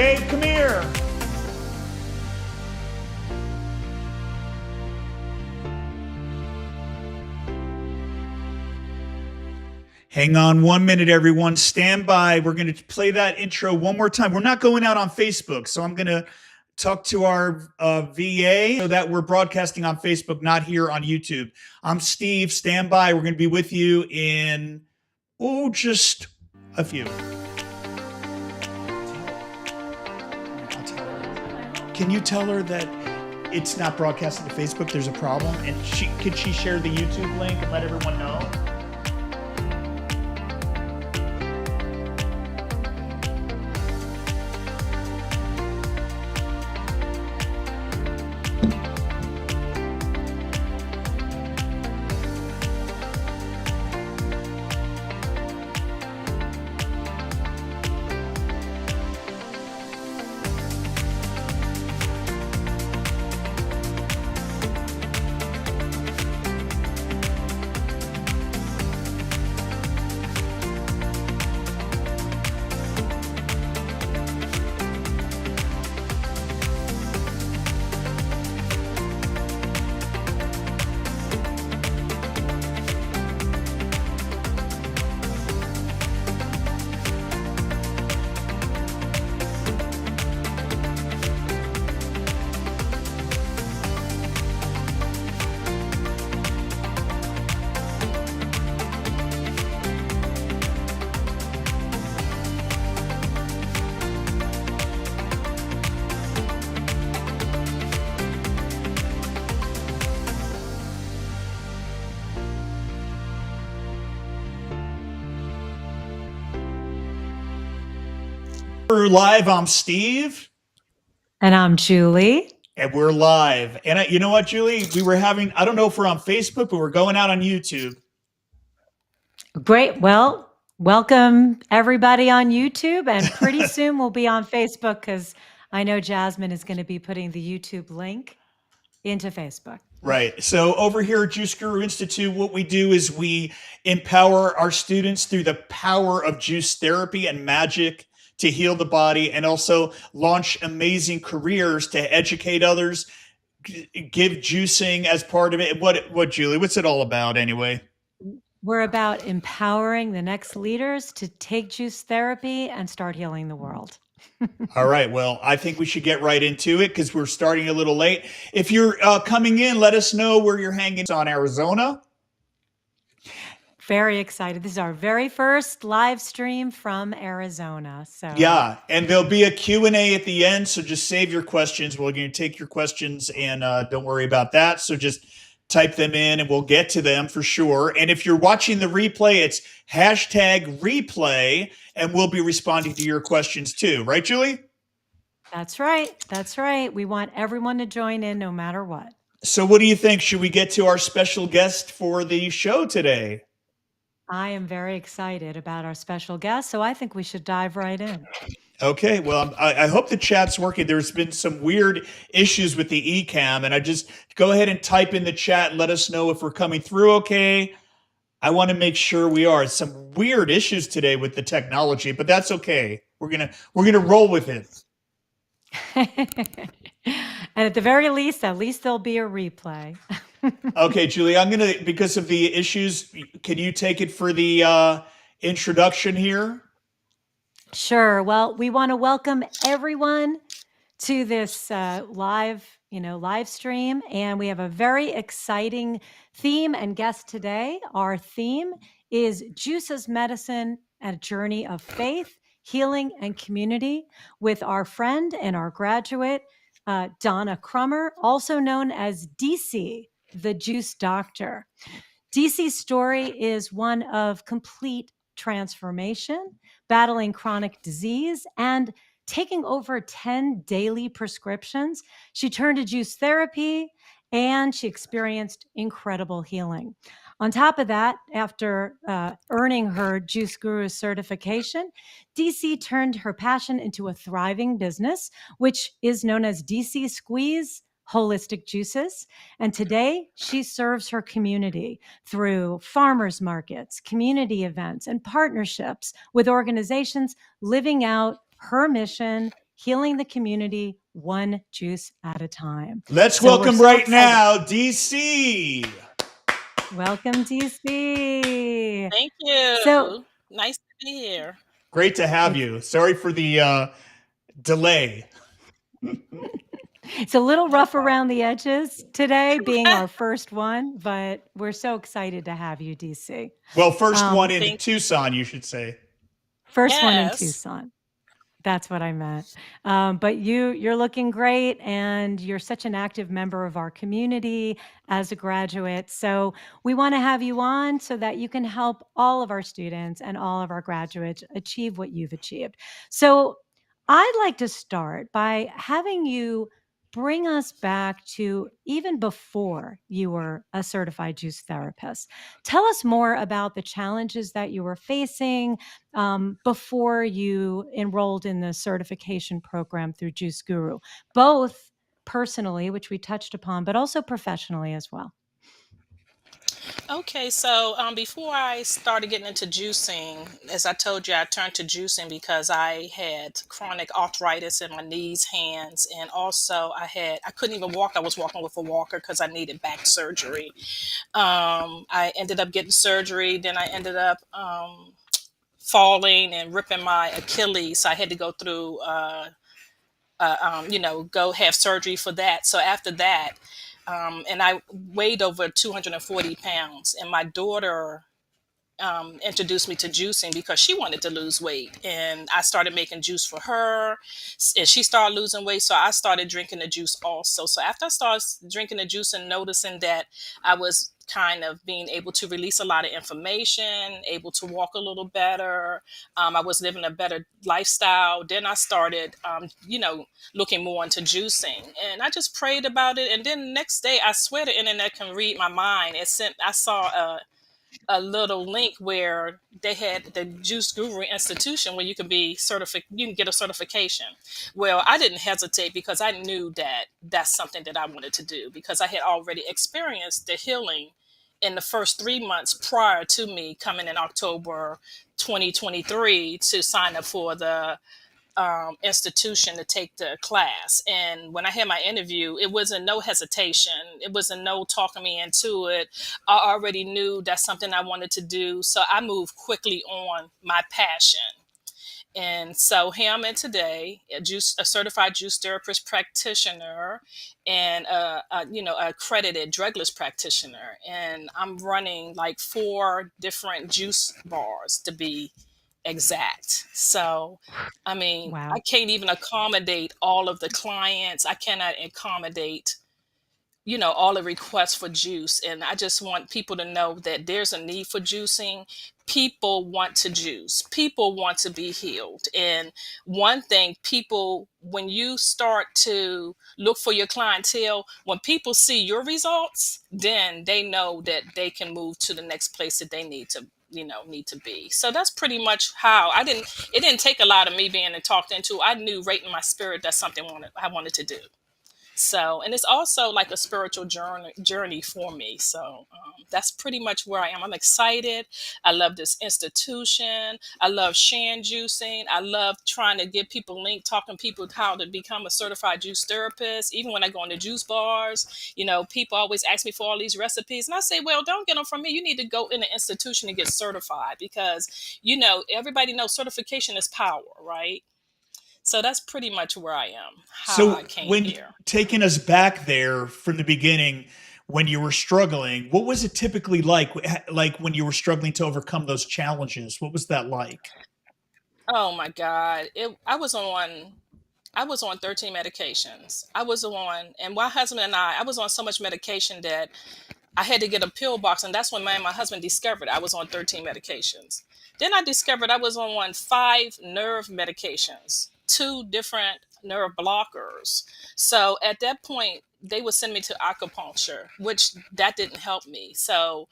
Babe, come here. Hang on 1 minute, everyone. Stand by. We're going to play that intro one more time. We're not going out on Facebook, so I'm going to talk to our VA so that we're broadcasting on Facebook, not here on YouTube. I'm Steve. Stand by. We're going to be with you in, just a few. Can you tell her that it's not broadcasting to Facebook? There's a problem. And could she share the YouTube link and let everyone know? We're live. I'm Steve. And I'm Julie. And we're live. And you know what, Julie? We were having, I don't know if we're on Facebook, but we're going out on YouTube. Great. Well, welcome everybody on YouTube. And pretty soon we'll be on Facebook because I know Jasmine is going to be putting the YouTube link into Facebook. Right. So over here at Juice Guru Institute, what we do is we empower our students through the power of juice therapy and magic to heal the body, and also launch amazing careers to educate others, give juicing as part of it. What, Julie, what's it all about anyway? We're about empowering the next leaders to take juice therapy and start healing the world. All right. Well, I think we should get right into it because we're starting a little late. If you're coming in, let us know where you're hanging. It's on Arizona. Very excited. This is our very first live stream from Arizona. So yeah, and there'll be a Q&A at the end, so just save your questions. We're going to take your questions, and don't worry about that. So just type them in, and we'll get to them for sure. And if you're watching the replay, it's #replay, and we'll be responding to your questions too. Right, Julie? That's right. That's right. We want everyone to join in no matter what. So what do you think? Should we get to our special guest for the show today? I am very excited about our special guest, so I think we should dive right in. Okay, well, I hope the chat's working. There's been some weird issues with the eCam, and I just go ahead and type in the chat and let us know if we're coming through okay. I want to make sure we are. Some weird issues today with the technology, but that's okay. We're gonna roll with it. And at the very least, at least there'll be a replay. Okay, Julie, because of the issues, can you take it for the introduction here? Sure. Well, we want to welcome everyone to this live stream, and we have a very exciting theme and guest today. Our theme is Juice as Medicine, a Journey of Faith, Healing, and Community, with our friend and our graduate, DeeCee Crummer, also known as DeeCee, the Juice Doctor. DeeCee's story is one of complete transformation, battling chronic disease, and taking over 10 daily prescriptions. She turned to juice therapy, and she experienced incredible healing. On top of that, after earning her Juice Guru certification, DeeCee turned her passion into a thriving business, which is known as DeeCee Squeeze Holistic Juices. And today she serves her community through farmers markets, community events, and partnerships with organizations living out her mission, healing the community one juice at a time. Let's So we're welcome so right excited. now, DeeCee. Welcome, DeeCee. Thank you. So Nice to be here. Great to have it's you. Sorry for the delay. it's a little No rough problem. around the edges today, being our first one, but we're so excited to have you, DeeCee. Well, first one in Thank Tucson, you should say. First one in Yes. Tucson. That's what I meant. But you're looking great, and you're such an active member of our community as a graduate. So we want to have you on so that you can help all of our students and all of our graduates achieve what you've achieved. So I'd like to start by having you bring us back to even before you were a certified juice therapist. Tell us more about the challenges that you were facing before you enrolled in the certification program through Juice Guru, both personally, which we touched upon, but also professionally as well. Okay, so before I started getting into juicing, as I told you, I turned to juicing because I had chronic arthritis in my knees, hands, and also I couldn't even walk. I was walking with a walker because I needed back surgery. I ended up getting surgery. Then I ended up falling and ripping my Achilles. So I had to go through go have surgery for that. So after that, and I weighed over 240 pounds, and my daughter introduced me to juicing because she wanted to lose weight, and I started making juice for her, and she started losing weight, so I started drinking the juice also. So after I started drinking the juice and noticing that I was kind of being able to release a lot of information, able to walk a little better, I was living a better lifestyle, then I started looking more into juicing, and I just prayed about it. And then the next day, I swear the internet can read my mind. I saw a little link where they had the Juice Guru Institution where you can be certified, you can get a certification. Well, I didn't hesitate because I knew that that's something that I wanted to do because I had already experienced the healing in the first 3 months prior to me coming in October 2023 to sign up for the institution to take the class. And when I had my interview, it wasn't no hesitation. It wasn't no talking me into it. I already knew that's something I wanted to do. So I moved quickly on my passion. And so here I'm in today, a certified juice therapist practitioner, and accredited drugless practitioner. And I'm running like 4 different juice bars to be exact. So, I mean, I Wow. can't even accommodate all of the clients. I cannot accommodate, all the requests for juice. And I just want people to know that there's a need for juicing. People want to juice, people want to be healed. And one thing, people, when you start to look for your clientele, when people see your results, then they know that they can move to the next place that they need to be. So that's pretty much how it didn't take a lot of me being talked into. I knew right in my spirit that's something I wanted to do. So, and it's also like a spiritual journey for me. So that's pretty much where I am. I'm excited. I love this institution. I love sharing juicing. I love trying to give people talking people how to become a certified juice therapist. Even when I go into juice bars, people always ask me for all these recipes, and I say, well, don't get them from me. You need to go in the institution and get certified because everybody knows certification is power, right? So that's pretty much where I am, how I So, came when here. taking us back there from the beginning, when you were struggling, what was it typically like? Like when you were struggling to overcome those challenges, what was that like? Oh my God. I was on 13 medications. And my husband and I was on so much medication that I had to get a pill box, and that's when my husband discovered I was on 13 medications. Then I discovered I was on 5 nerve medications, 2 different nerve blockers. So at that point, they would send me to acupuncture, which that didn't help me. So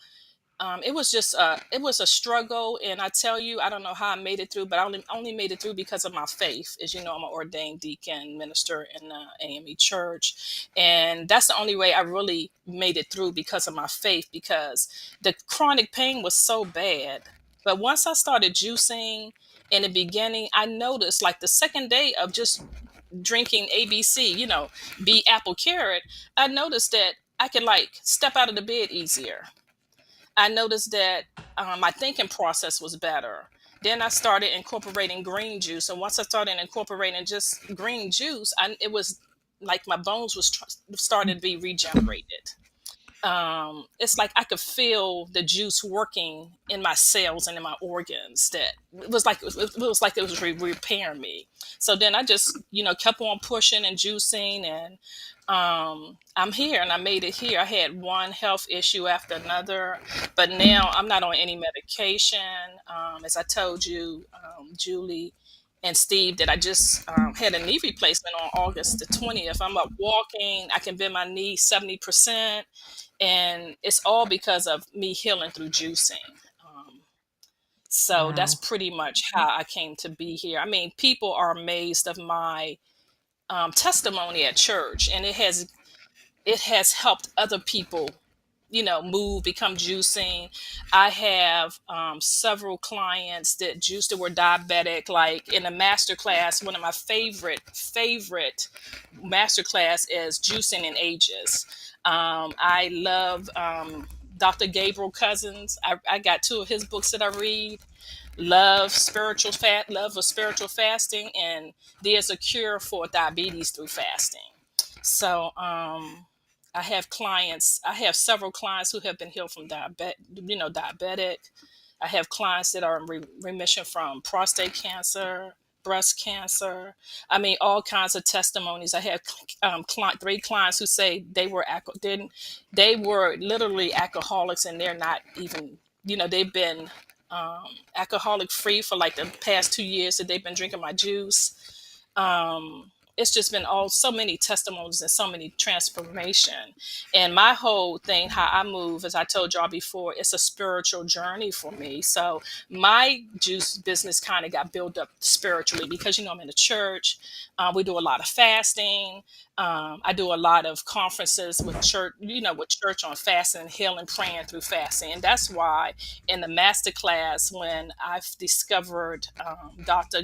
it was a struggle, and I tell you, I don't know how I made it through, but I only made it through because of my faith. As you know, I'm an ordained deacon minister in the AME church, and that's the only way I really made it through because of my faith. Because the chronic pain was so bad, but once I started juicing in the beginning, I noticed like the second day of just drinking ABC, be apple carrot, I noticed that I could like step out of the bed easier. I noticed that my thinking process was better. Then I started incorporating green juice, and once I started incorporating just green juice, it was like my bones was starting to be regenerated. It's like I could feel the juice working in my cells and in my organs. That it was repairing me. So then I just kept on pushing and juicing, and I'm here, and I made it here. I had one health issue after another, but now I'm not on any medication. As I told you, Julie and Steve, that I just had a knee replacement on August the 20th. I'm up walking. I can bend my knee 70%, and it's all because of me healing through juicing. Um, so that's Wow. pretty much how I came to be here. I mean, people are amazed of my testimony at church, and it has helped other people move, become juicing. I have several clients that juice that were diabetic. Like in a master class, one of my favorite master class is juicing in ages. I love Dr. Gabriel Cousins. I got two of his books that I read. Love of spiritual fasting, and there's a cure for diabetes through fasting. So I have several clients who have been healed from diabetic. I have clients that are in remission from prostate cancer, breast cancer. I mean, all kinds of testimonies. I have three clients who say they were literally alcoholics, and they're not even, they've been alcoholic free for like the past 2 years that they've been drinking my juice. It's just been all so many testimonies and so many transformation. And my whole thing, how I move, as I told y'all before, it's a spiritual journey for me. So my juice business kind of got built up spiritually because I'm in the church. We do a lot of fasting. I do a lot of conferences with church, with church on fasting and healing, praying through fasting. And that's why in the master class, when I've discovered Dr.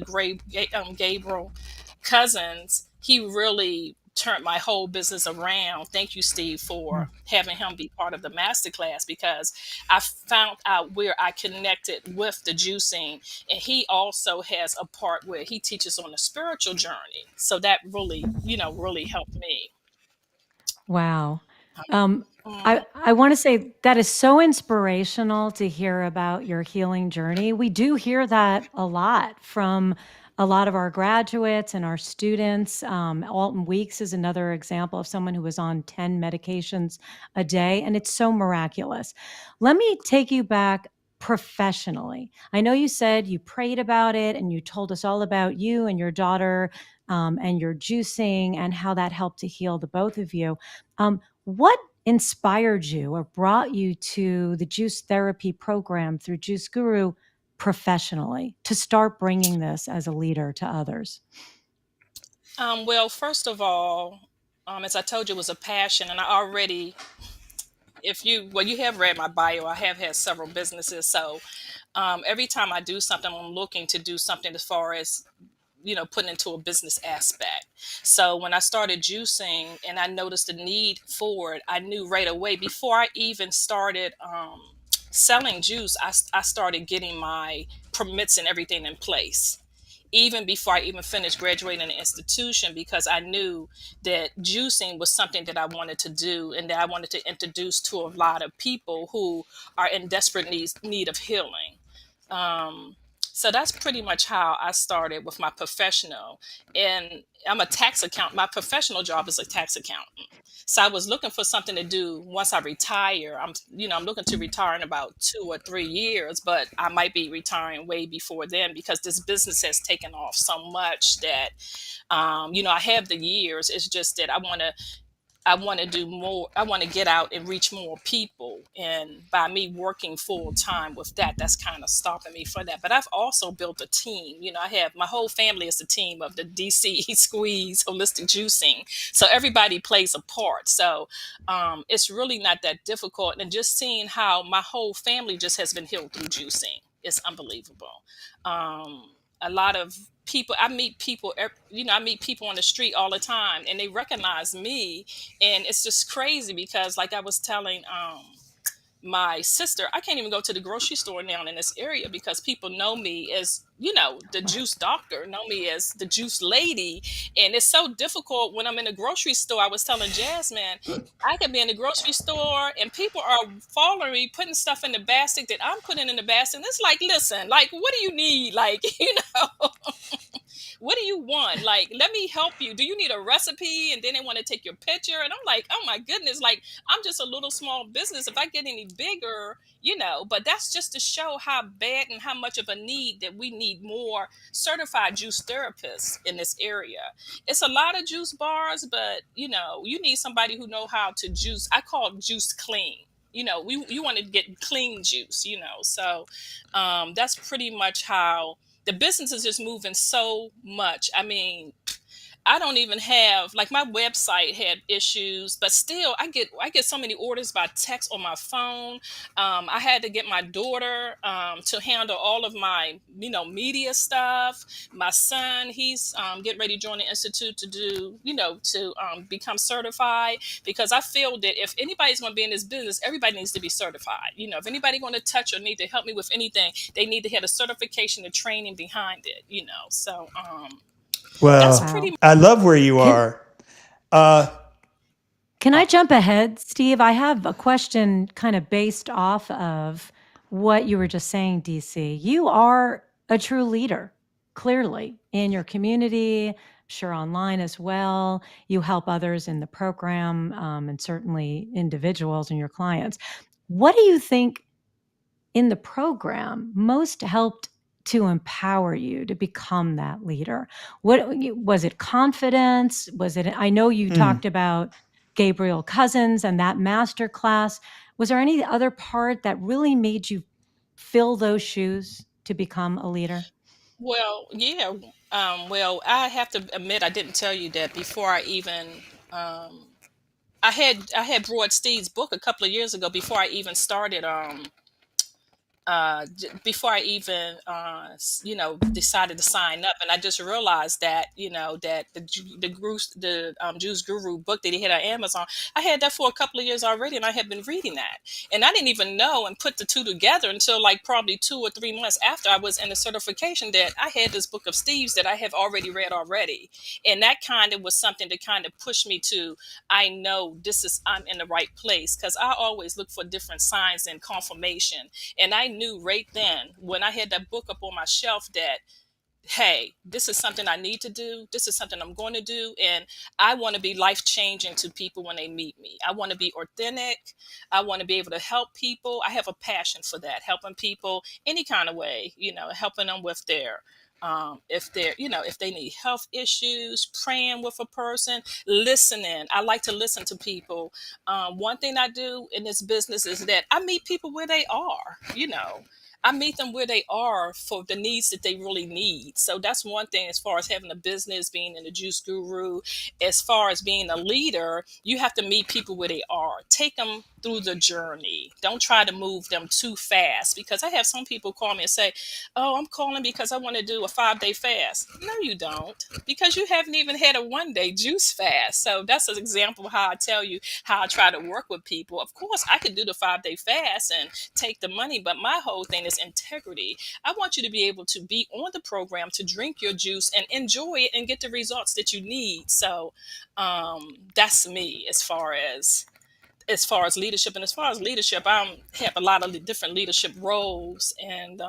Gabriel Cousins, he really turned my whole business around. Thank you, Steve, Mm. for having him be part of the masterclass, because I found out where I connected with the juicing. And he also has a part where he teaches on the spiritual journey. So that really helped me. Wow. Um, I Mhm. I want to say that is so inspirational to hear about your healing journey. We do hear that a lot from a lot of our graduates and our students. Alton Weeks is another example of someone who was on 10 medications a day, and it's so miraculous. Let me take you back professionally. I know you said you prayed about it and you told us all about you and your daughter, and your juicing and how that helped to heal the both of you. What inspired you or brought you to the juice therapy program through Juice Guru professionally to start bringing this as a leader to others? Well, first of all, as I told you, it was a passion, and I already, you have read my bio, I have had several businesses. So every time I do something, I'm looking to do something as far as putting into a business aspect. So when I started juicing and I noticed the need for it, I knew right away before I even started selling juice. I started getting my permits and everything in place even before I even finished graduating in the institution, because I knew that juicing was something that I wanted to do and that I wanted to introduce to a lot of people who are in desperate need of healing. Um, so that's pretty much how I started with my professional. And I'm a tax accountant. My professional job is a tax accountant. So I was looking for something to do once I retire. I'm looking to retire in about 2 or 3 years, but I might be retiring way before then because this business has taken off so much that, I have the years. It's just that I want to do more. I want to get out and reach more people. And by me working full time with that, that's kind of stopping me for that. But I've also built a team. I have my whole family is a team of the DC Squeeze Holistic Juicing. So everybody plays a part. So it's really not that difficult. And just seeing how my whole family just has been healed through juicing is unbelievable. Um, a lot of people, I meet people, I meet people on the street all the time, and they recognize me. And it's just crazy because, like I was telling my sister, I can't even go to the grocery store now in this area because people know me as, the juice doctor, know me as the juice lady. And it's so difficult when I'm in the grocery store. I was telling Jasmine, I could be in the grocery store and people are following me, putting stuff in the basket that I'm putting in the basket. And it's like, listen, like, what do you need? Like, what do you want? Like, let me help you. Do you need a recipe? And then they want to take your picture. And I'm like, oh my goodness, like, I'm just a little small business. If I get any bigger, but that's just to show how bad and how much of a need that we need more certified juice therapists in this area. It's a lot of juice bars, but you need somebody who know how to juice. I call juice clean. You want to get clean juice, so that's pretty much how the business is just moving so much. I mean, I don't even have, like, my website had issues, but still I get so many orders by text on my phone. I had to get my daughter to handle all of my media stuff. My son, he's getting ready to join the institute to do to become certified, because I feel that if anybody's going to be in this business, everybody needs to be certified. If anybody going to touch or need to help me with anything, they need to have a certification and training behind it. So that's Well, pretty Wow. I love where you Can are. Uh, can I jump ahead, Steve? I have a question kind of based off of what you were just saying, DC. You are a true leader, clearly, in your community, sure online as well. You help others in the program, and certainly individuals and your clients. What do you think in the program most helped to empower you to become that leader? What was it? Confidence? Was it? I know you hmm. talked about Gabriel Cousins and that master class. Was there any other part that really made you fill those shoes to become a leader? Well, yeah. Well, I have to admit, I didn't tell you that before I even. Um, I had brought Steve's book a couple of years ago before I even started. Before I even decided to sign up, and I just realized that that the Jews Guru book that he had on Amazon, I had that for a couple of years already, and I had been reading that, and I didn't even know and put the two together until like probably 2 or 3 months after I was in the certification that I had this book of Steve's that I have already read already, and that kind of was something to kind of push me to. I know I'm in the right place, because I always look for different signs and confirmation. And I knew right then when I had that book up on my shelf that, hey, this is something I need to do. This is something I'm going to do. And I want to be life changing to people when they meet me. I want to be authentic. I want to be able to help people. I have a passion for that, helping people any kind of way, helping them with their if they need health issues, praying with a person, listening. I like to listen to people. One thing I do in this business is that I meet people where they are. I meet them where they are for the needs that they really need. So that's one thing as far as having a business, being in the juice guru. As far as being a leader, you have to meet people where they are. Take them through the journey. Don't try to move them too fast, because I have some people call me and say, oh, I'm calling because I want to do a 5-day fast. No, you don't, because you haven't even had a 1-day juice fast. So that's an example of how I tell you how I try to work with people. Of course, I could do the 5-day fast and take the money, but my whole thing is integrity. I want you to be able to be on the program, to drink your juice and enjoy it and get the results that you need. So that's me as far as leadership. And as far as leadership, I have a lot of different leadership roles. And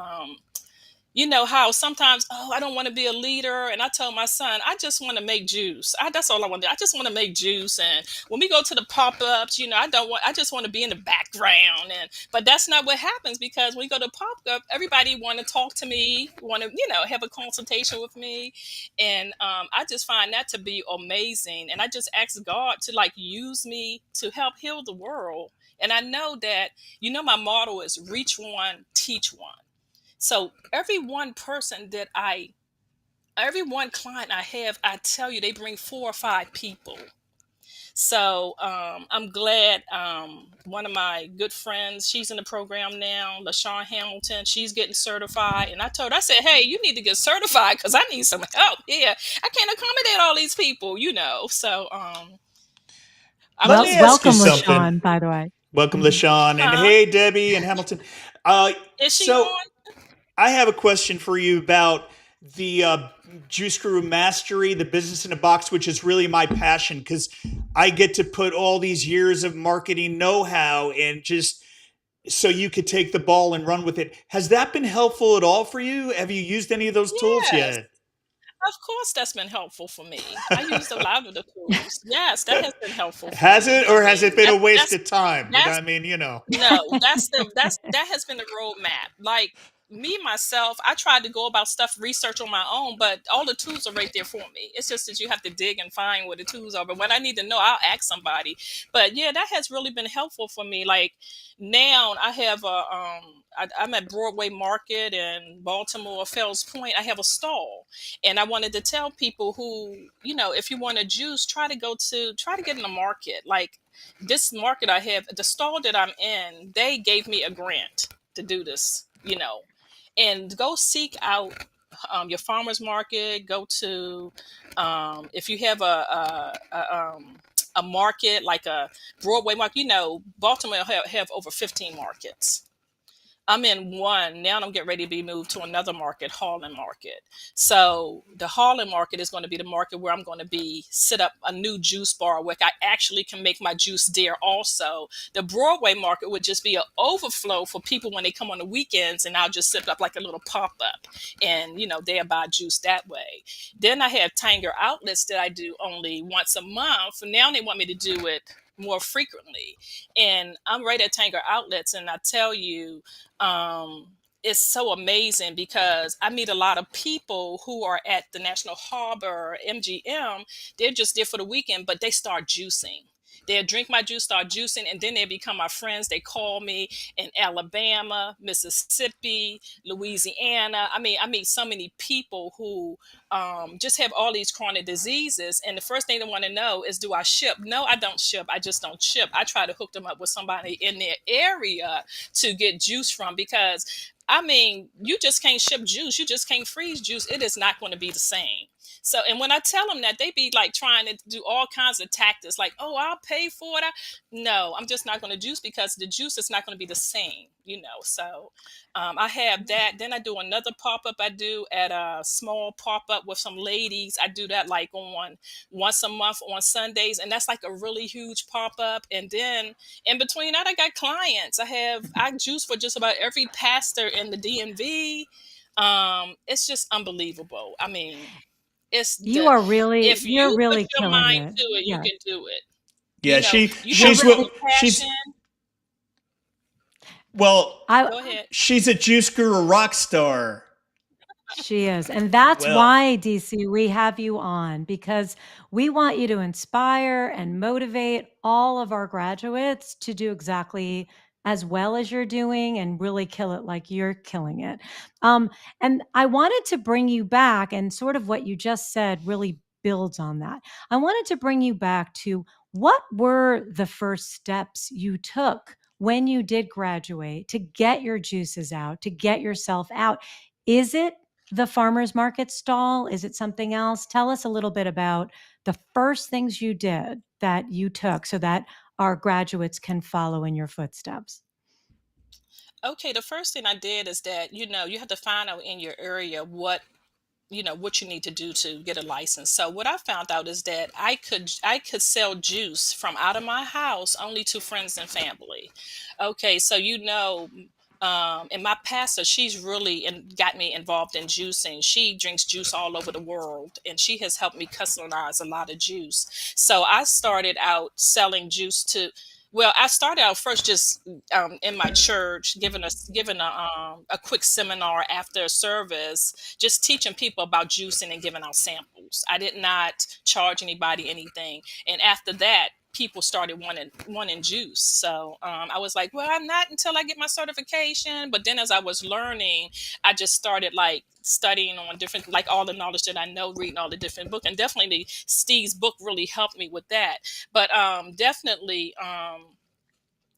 you know how sometimes, oh, I don't want to be a leader. And I told my son, I just want to make juice. That's all I want to do. I just want to make juice. And when we go to the pop-ups, I just want to be in the background. But that's not what happens, because when we go to pop-up, everybody want to talk to me, want to, have a consultation with me. And I just find that to be amazing. And I just ask God to like use me to help heal the world. And I know that, my motto is reach one, teach one. So every one client I have, I tell you, they bring 4 or 5 people. So I'm glad one of my good friends, she's in the program now, LaShawn Hamilton, she's getting certified. And I told her, I said, hey, you need to get certified because I need some help here. I can't accommodate all these people, you know. So I'm Let Well, me just ask you welcome, grateful. something. LaShawn, by the way. Welcome, Mhm. LaShawn, and Huh? hey, Debbie and Hamilton. Uh, Is she so on? I have a question for you about the Juice Guru Mastery, the business in a box, which is really my passion because I get to put all these years of marketing know-how and just so you could take the ball and run with it. Has that been helpful at all for you? Have you used any of those tools Yes. yet? Of course, that's been helpful for me. I used a lot of the tools. Yes, that has been helpful for Has me. it, I or has it mean, been a that's waste that's of time? that's I mean, no, that has been the roadmap. Like me myself, I tried to go about stuff research on my own, but all the tools are right there for me. It's just that you have to dig and find where the tools are. But when I need to know, I'll ask somebody. But yeah, that has really been helpful for me. Like now, I have a I'm at Broadway Market in Baltimore, Fells Point. I have a stall, and I wanted to tell people who, if you want a juice, try to get in the market. Like this market I have, the stall that I'm in, they gave me a grant to do this, and go seek out your farmers market. Go to if you have a market like a Broadway market. Baltimore have over 15 markets. I'm in one now. I'm getting ready to be moved to another market, Harlan Market. So the Harlan Market is going to be the market where I'm going to be set up a new juice bar where I actually can make my juice there. Also, the Broadway Market would just be an overflow for people when they come on the weekends, and I'll just set up like a little pop up, and they'll buy juice that way. Then I have Tanger outlets that I do only once a month. Now they want me to do it more frequently, and I'm right at Tanger outlets, and I tell you it's so amazing because I meet a lot of people who are at the National Harbor, MGM. They're just there for the weekend, but they start juicing. They'll drink my juice, start juicing, and then they become my friends. They call me in Alabama, Mississippi, Louisiana. I mean, I meet so many people who just have all these chronic diseases. And the first thing they want to know is, do I ship? No, I don't ship. I just don't ship. I try to hook them up with somebody in their area to get juice from, because I mean, you just can't ship juice. You just can't freeze juice. It is not going to be the same. So, and when I tell them that, they be like trying to do all kinds of tactics, like, "Oh, I'll pay for it." No, I'm just not going to juice because the juice is not going to be the same. So, I have that. Then I do another pop up. I do at a small pop up with some ladies. I do that like on once a month on Sundays, and that's like a really huge pop up. And then in between that, I got clients. I juice for just about every pastor in the DMV. It's just unbelievable. I mean, it's You the are really if you're you put really your killing mind it. to it, you Yeah. can do it. yeah, You You're have she's a what really real she's passion. well, I Go ahead. she's a Juice Guru rock star. She is. And that's Well, why, DC, we have you on because we want you to inspire and motivate all of our graduates to do exactly as well as you're doing and really kill it like you're killing it. Um, and I wanted to bring you back, and sort of what you just said really builds on that. I wanted to bring you back to what were the first steps you took when you did graduate to get your juices out, to get yourself out? Is it the farmer's market stall? Is it something else? Tell us a little bit about the first things you did that you took so that our graduates can follow in your footsteps. Okay, the first thing I did is that you have to find out in your area what you need to do to get a license. So what I found out is that I could sell juice from out of my house only to friends and family. Okay, so and my pastor, she's really got me involved in juicing. She drinks juice all over the world, and she has helped me customize a lot of juice. So I started out selling juice to. Well, I started out first just in my church, giving a quick seminar after a service, just teaching people about juicing and giving out samples. I did not charge anybody anything. And after that, people started wanting juice. So I was like, well, I'm not until I get my certification. But then as I was learning, I just started like studying on different, like all the knowledge that I know, reading all the different books, and definitely Steve's book really helped me with that. But definitely.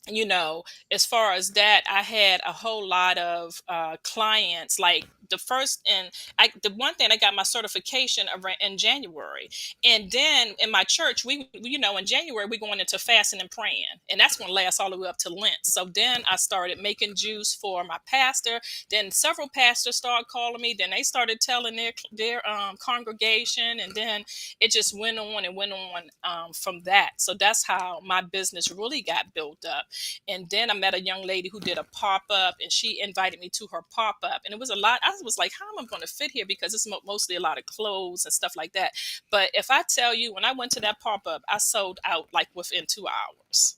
You know, as far as that, I had a whole lot of clients. Like the one thing I got my certification in January, and then in my church, you know, in January we're going into fasting and praying, and that's going to last all the way up to Lent. So then I started making juice for my pastor. Then several pastors started calling me. Then they started telling their congregation, and then it just went on and went on from that. So that's how my business really got built up. And then I met a young lady who did a pop-up, and she invited me to her pop-up. And it was a lot. I was like, how am I going to fit here? Because it's mostly a lot of clothes and stuff like that. But if I tell you, when I went to that pop-up, I sold out like within 2 hours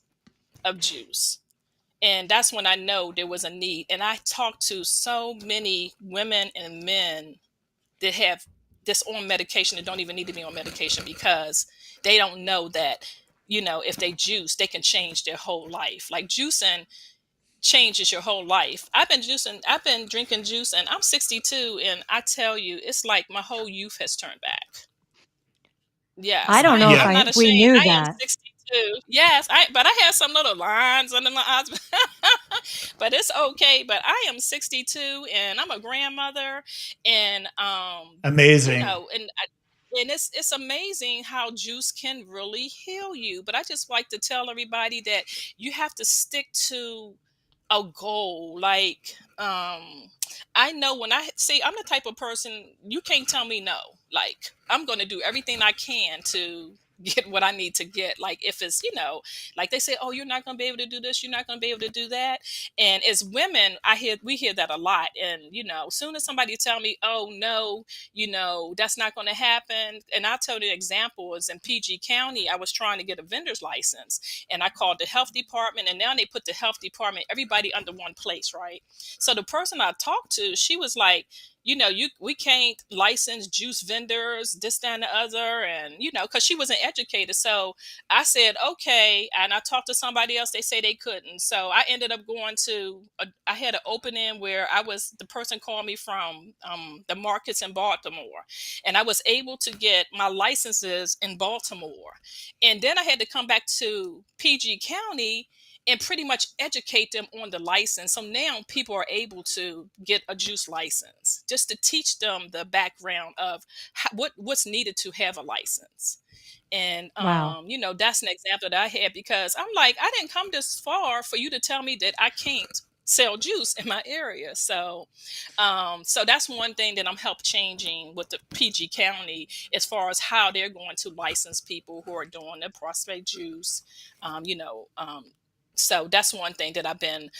of juice. And that's when I know there was a need. And I talked to so many women and men that have this on medication that don't even need to be on medication, because they don't know that, you know, if they juice, they can change their whole life. Like juicing changes your whole life. I've been drinking juice, and I'm 62, and I tell you, it's like my whole youth has turned back. I Yes, don't know if I'm not we ashamed. knew I am that. 62. Yes, but I have some little lines under my eyes, but it's okay. But I am 62, and I'm a grandmother, and you Amazing. know, and it's amazing how juice can really heal you. But I just like to tell everybody that you have to stick to a goal. Like I know when I see, I'm the type of person, you can't tell me no. Like I'm going to do everything I can to get what I need to get. Like if it's, you know, like they say, oh, you're not going to be able to do this, you're not going to be able to do that. And as women, we hear that a lot. And you know, as soon as somebody tell me, oh no, you know, that's not going to happen. And I'll tell you an example is in PG County, I was trying to get a vendor's license, and I called the health department, and now they put the health department, everybody under one place, right? So the person I talked to, she was like, you know, we can't license juice vendors, this, that, and the other. And, you know, because she wasn't educated. So I said, okay. And I talked to somebody else. They say they couldn't. So I ended up going to, I had an opening where the person called me from the markets in Baltimore. And I was able to get my licenses in Baltimore. And then I had to come back to PG County and pretty much educate them on the license. So now people are able to get a juice license, just to teach them the background of what's needed to have a license. And, Wow. you know, that's an example that I had, because I'm like, I didn't come this far for you to tell me that I can't sell juice in my area. So so that's one thing that I'm help changing with the PG County, as far as how they're going to license people who are doing the prospect juice. You know, so that's one thing that I've been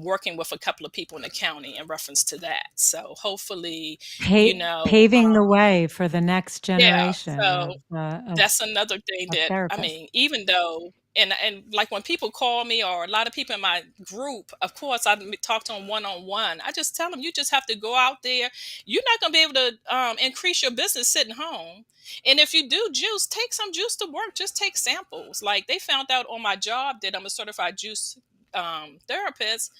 working with a couple of people in the county in reference to that. So hopefully, you know, Paving the way for the next yeah. generation So of that's another thing that, I therapists. mean, even though, and like when people call me, or a lot of people in my group, of course I talk to them one-on-one. I just tell them, you just have to go out there. You're not going to be able to increase your business sitting home. And if you do juice, take some juice to work. Just take samples. Like they found out on my job that I'm a certified juice therapist.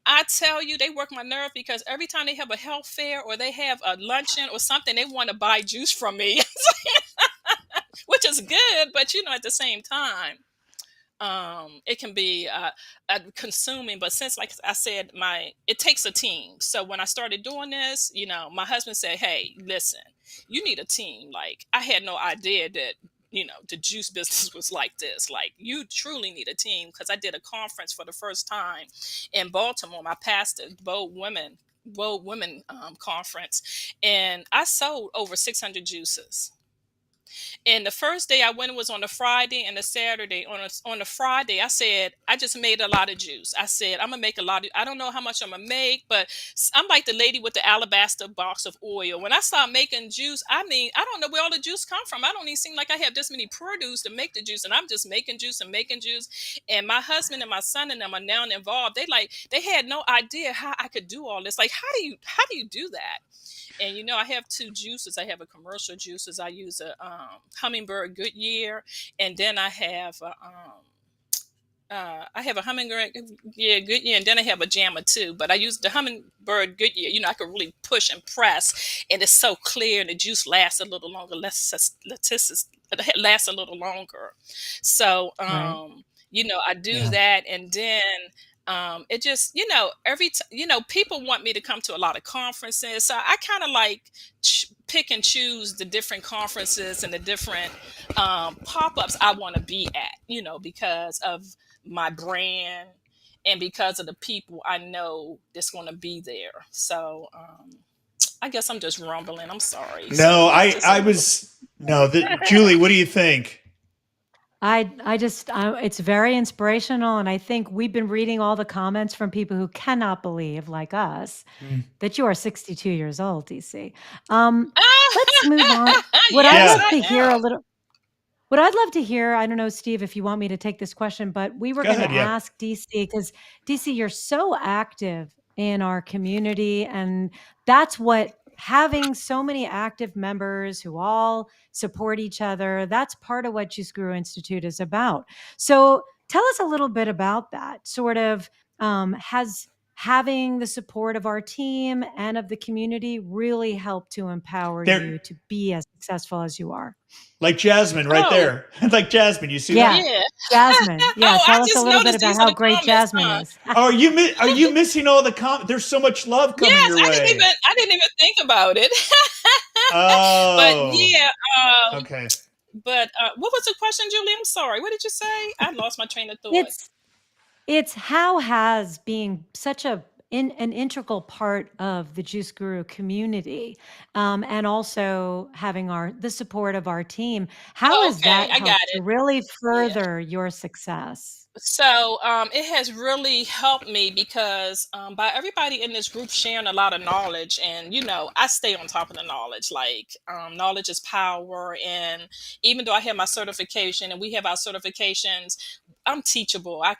I tell you, they work my nerve, because every time they have a health fair or they have a luncheon or something, they want to buy juice from me, which is good. But, you know, at the same time, it can be consuming. But since, like I said, it takes a team. So when I started doing this, you know, my husband said, hey, listen, you need a team. Like I had no idea that, you know, the juice business was like this. Like you truly need a team, because I did a conference for the first time in Baltimore. My pastor, Bold Women conference, and I sold over 600 juices. And the first day I went was on a Friday and a Saturday. On a Friday, I said, I just made a lot of juice. I said, I'm going to make a lot of, I don't know how much I'm going to make, but I'm like the lady with the alabaster box of oil. When I start making juice, I mean, I don't know where all the juice come from. I don't even seem like I have this many produce to make the juice. And I'm just making juice and making juice. And my husband and my son and them are now involved. They had no idea how I could do all this. Like, how do you do that? And, you know, I have two juices. I have a commercial juices. I use a Hummingbird Goodyear, and then I have a Hummingbird Goodyear, and then I have a Jammer too. But I use the Hummingbird Goodyear. I could really push and press, and it's so clear, and the juice lasts a little longer. Lasts a little longer. So, Right. I do Yeah. that, and then it just, every people want me to come to a lot of conferences, so I kind of like pick and choose the different conferences and the different pop-ups I want to be at, because of my brand and because of the people I know that's going to be there. So I guess I'm just rumbling. I'm sorry. No, So it's just a I little. was no. Julie, what do you think? It's very inspirational. And I think we've been reading all the comments from people who cannot believe, like us, Mm. that you are 62 years old, DC. Let's move on. What I'd Yes, love Yeah. I to hear a am. little, what I'd love to hear, I don't know, Steve, if you want me to take this question, but we were Go going to ahead. Yeah. ask DC, because DC, you're so active in our community. And that's what having so many active members who all support each other, that's part of what Juice Guru Institute is about. So tell us a little bit about that. Sort of has having the support of our team and of the community really helped to empower There, you to be as successful as you are? like Jasmine, right Oh, there. Like Jasmine. You see Yeah. that? yeah. Jasmine. Yeah, Oh, I tell us a just little bit noticed about these are how the great comments, Jasmine huh? is. Are you missing all the There's so much love coming Yes, your way. I didn't even think about it. But Oh. yeah, Okay. what was the question, Julie? I'm sorry. What did you say? I lost my train of thought. It's it's how has being such an integral part of the Juice Guru community, and also having the support of our team, how Oh, has okay, that I got helped to it. really Yeah. further your success? So it has really helped me because by everybody in this group sharing a lot of knowledge, and I stay on top of the knowledge. Like knowledge is power, and even though I have my certification and we have our certifications, I'm teachable. I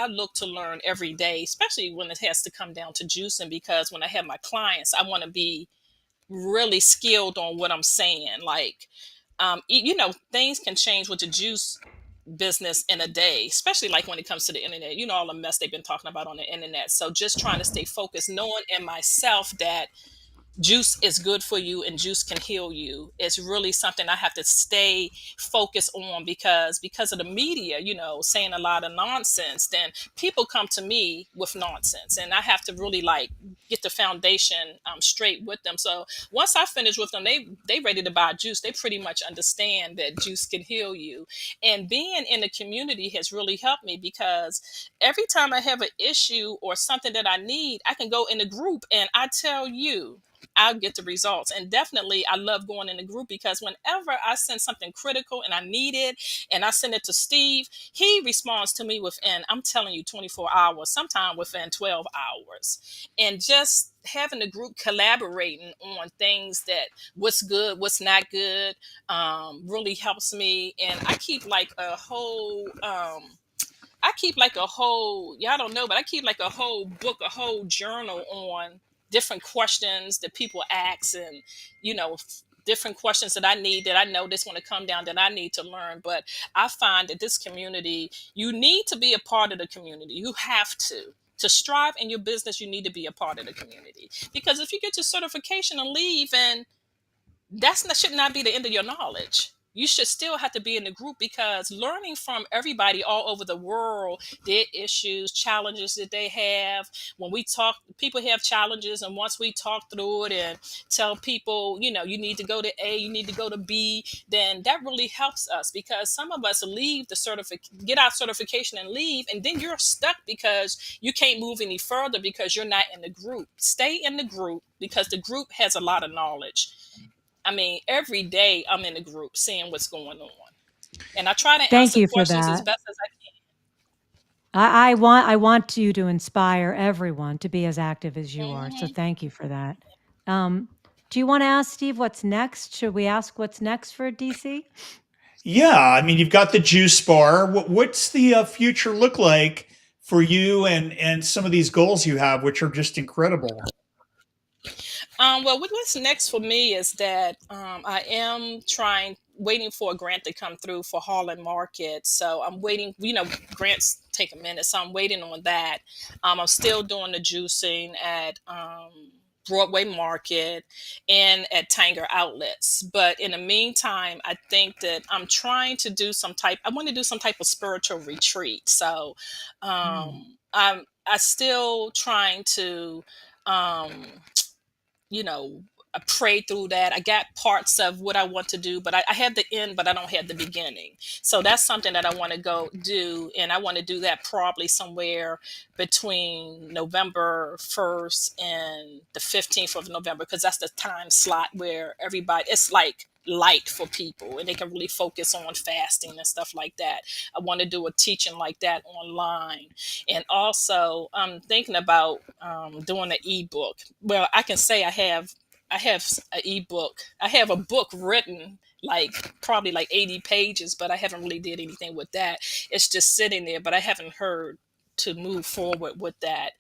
look to learn every day, especially when it has to come down to juicing. Because when I have my clients, I want to be really skilled on what I'm saying. Like, things can change with the juice business in a day, especially like when it comes to the internet. All the mess they've been talking about on the internet. So just trying to stay focused, knowing in myself that juice is good for you and juice can heal you. It's really something I have to stay focused on, because of the media, saying a lot of nonsense. Then people come to me with nonsense, and I have to really like get the foundation straight with them. So once I finish with them, they ready to buy juice. They pretty much understand that juice can heal you. And being in the community has really helped me, because every time I have an issue or something that I need, I can go in the group and I tell you, I'll get the results. And definitely, I love going in the group, because whenever I send something critical and I need it, and I send it to Steve, he responds to me within, I'm telling you, 24 hours, sometime within 12 hours. And just having the group collaborating on things, that what's good, what's not good, really helps me. And y'all don't know, but I keep like a whole book, a whole journal on different questions that people ask, and, different questions that I know that's going to come down that I need to learn. But I find that this community, you need to be a part of the community. You have to strive in your business. You need to be a part of the community, because if you get your certification and leave, and should not be the end of your knowledge. You should still have to be in the group, because learning from everybody all over the world, their issues, challenges that they have. When we talk, people have challenges, and once we talk through it and tell people, you need to go to A, you need to go to B, then that really helps us. Because some of us leave get our certification and leave, and then you're stuck because you can't move any further because you're not in the group. Stay in the group, because the group has a lot of knowledge. I mean, every day I'm in the group seeing what's going on. And I try to Thank answer you for questions as that. best as I can. I want you to inspire everyone to be as active as you are. So Hmm. thank you for that. Do you want to ask Steve what's next? Should we ask what's next for DC? Yeah. I mean, you've got the juice bar. What's the future look like for you and some of these goals you have, which are just incredible? Well, what's next for me is that I am trying. waiting for a grant to come through for Harlan Market. So I'm waiting, grants take a minute. So I'm waiting on that. I'm still doing the juicing at Broadway Market and at Tanger Outlets. But in the meantime, I think that I'm trying to do I want to do some type of spiritual retreat. So I still trying to, um, you know, I prayed through that. I got parts of what I want to do, but I have the end, but I don't have the beginning. So that's something that I want to go do. And I want to do that probably somewhere between November 1st and the 15th of November, because that's the time slot where it's like light for people and they can really focus on fasting and stuff like that. I want to do a teaching like that online. And also I'm thinking about doing an ebook. Well, I can say I have an ebook. I have a book written like probably like 80 pages, but I haven't really did anything with that. It's just sitting there, but I haven't heard to move forward with that.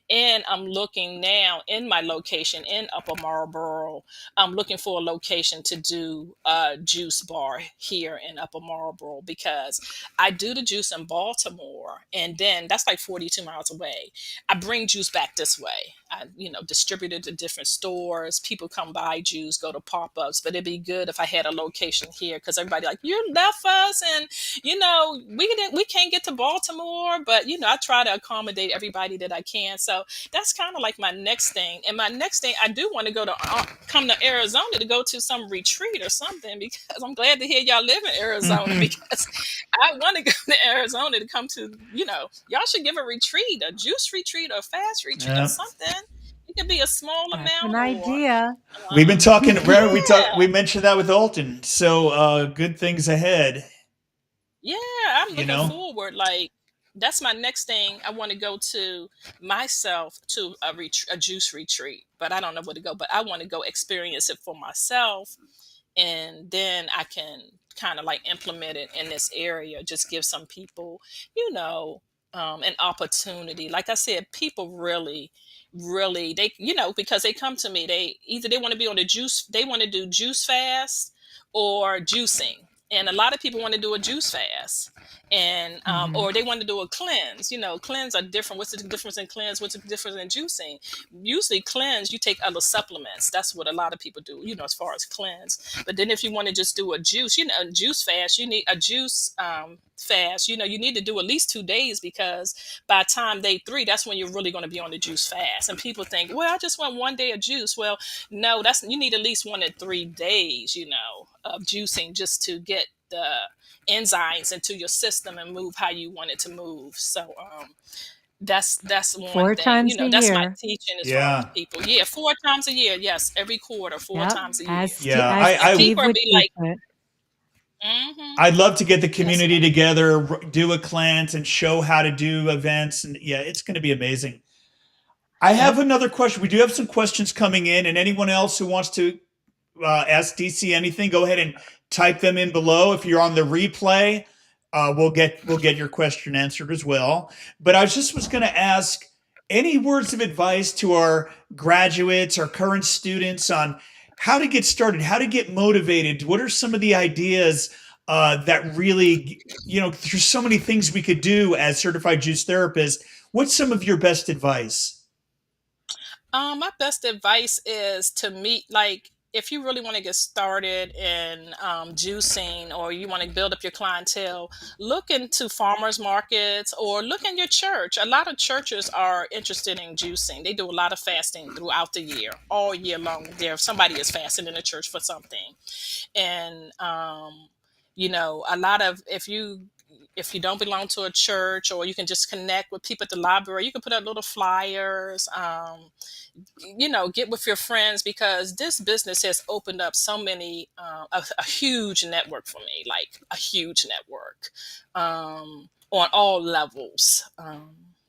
And I'm looking now in my location in Upper Marlboro. I'm looking for a location to do a juice bar here in Upper Marlboro, because I do the juice in Baltimore, and then that's like 42 miles away. I bring juice back this way. I, distribute it to different stores. People come buy juice, go to pop-ups. But it'd be good if I had a location here, because everybody like, you left us, and we can't get to Baltimore. But I try to accommodate everybody that I can. So that's kind of like my next thing. And my next thing, I do want to come to Arizona to go to some retreat or something, because I'm glad to hear y'all live in Arizona, because I want to go to Arizona to come to, y'all should give a retreat, a juice retreat or fast retreat or something. It could be a small That's amount. an idea. We've been talking. Yeah. We mentioned that with Alton. So good things ahead. Yeah, I'm looking forward. Like, that's my next thing. I want to go to myself to a juice retreat, but I don't know where to go. But I want to go experience it for myself, and then I can kind of like implement it in this area. Just give some people, an opportunity. Like I said, people really, really, they, because they come to me, they want to be on the juice, they want to do juice fast or juicing. And a lot of people want to do a juice fast, and or they want to do a cleanse. Cleanse are different. What's the difference in cleanse? What's the difference in juicing? Usually cleanse, you take other supplements. That's what a lot of people do, as far as cleanse. But then if you want to just do a juice, juice fast, you need a juice fast. You need to do at least 2 days, because by time day 3, that's when you're really going to be on the juice fast. And people think, well, I just want 1 day of juice. Well, no, you need at least 1 to 3 days, of juicing, just to get the enzymes into your system and move how you want it to move. So that's one 4 thing. times a That's my year. teaching as far as people. Yeah, 4 times a year. Yes, every quarter, 4 Yep. times a year. As And Steve people are would be teach like, it. I'd love to get the yes, community together, do a cleanse, and show how to do events. And yeah, it's going to be amazing. I have another question. We do have some questions coming in, and anyone else who wants to ask DeeCee anything, go ahead and type them in below. If you're on the replay, we'll get your question answered as well. But I was going to ask any words of advice to our graduates, our current students, on how to get started, how to get motivated. What are some of the ideas that really, there's so many things we could do as certified juice therapists. What's some of your best advice? my best advice is to meet, like, if you really want to get started in juicing, or you want to build up your clientele, look into farmers markets or look in your church. A lot of churches are interested in juicing. They do a lot of fasting throughout the year, all year long. Somebody is fasting in the church for something. And a lot of, if you don't belong to a church, or you can just connect with people at the library, you can put out little flyers, get with your friends, because this business has opened up so many, a huge network for me, like a huge network, on all levels.